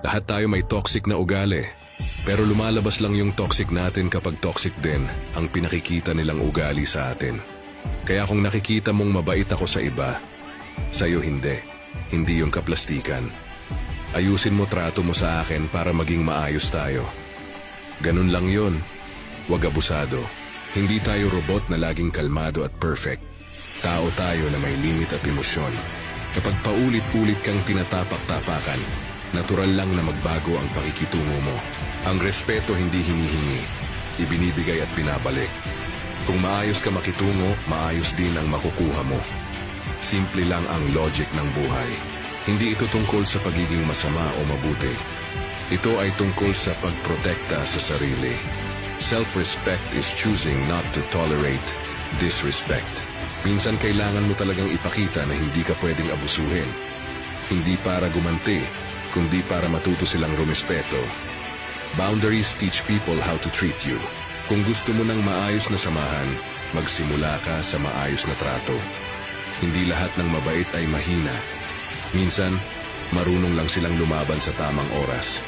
Lahat tayo may toxic na ugali. Pero lumalabas lang yung toxic natin kapag toxic din ang pinakikita nilang ugali sa atin. Kaya kung nakikita mong mabait ako sa iba, sa'yo hindi. Hindi yung kaplastikan. Ayusin mo trato mo sa akin para maging maayos tayo. Ganun lang yun. Huwag abusado. Hindi tayo robot na laging kalmado at perfect. Tao tayo na may limit at emosyon. Kapag paulit-ulit kang tinatapak-tapakan, natural lang na magbago ang pakikitungo mo. Ang respeto hindi hinihingi, ibinibigay at binabalik. Kung maayos ka makitungo, maayos din ang makukuha mo. Simple lang ang logic ng buhay. Hindi ito tungkol sa pagiging masama o mabuti. Ito ay tungkol sa pagprotekta sa sarili. Self-respect is choosing not to tolerate disrespect. Minsan kailangan mo talagang ipakita na hindi ka pwedeng abusuhin. Hindi para gumanti, kundi para matuto silang rumespeto. Boundaries teach people how to treat you. Kung gusto mo ng maayos na samahan, magsimula ka sa maayos na trato. Hindi lahat ng mabait ay mahina. Minsan, marunong lang silang lumaban sa tamang oras.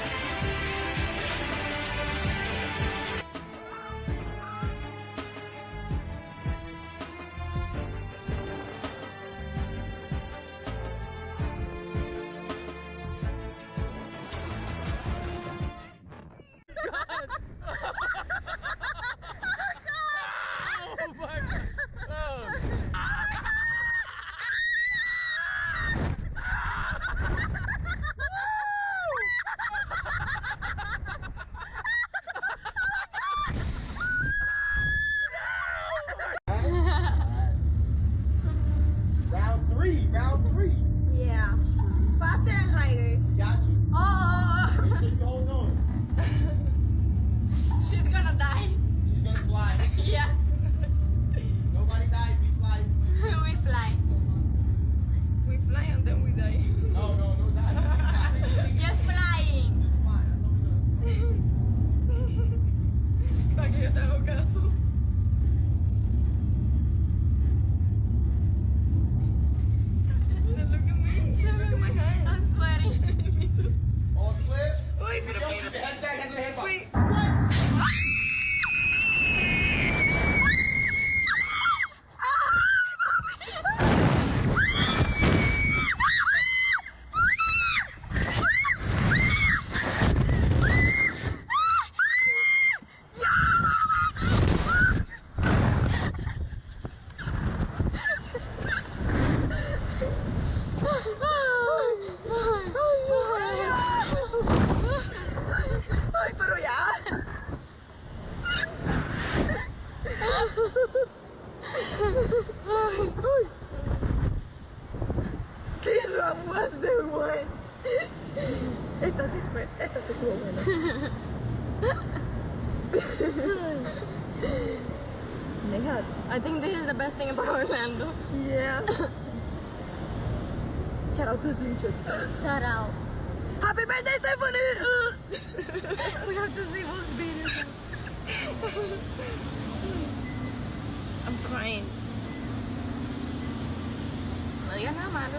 Round three. Yeah. Faster and higher. Got you. Oh! Make sure you hold on. She's gonna die. She's gonna fly. Yes. Nobody dies, we fly. We fly. We fly and then we die. No, no, no die. Just flying. Just fly, that's all we do. Bakit ako kaso? Look at me. Look at my hand. I'm sweating. Me too. All clear? Wait, Yo, keep your head back, head to the head back. wait. Ay, pero ya. ¿Qué más de one? Esta sí estuvo buena. I think this is the best thing about Orlando. Yeah. Shout out to Slim Chicks. Shout out. Happy birthday, Stephanie! We have to see who's beating him. I'm crying. No digas nada malo.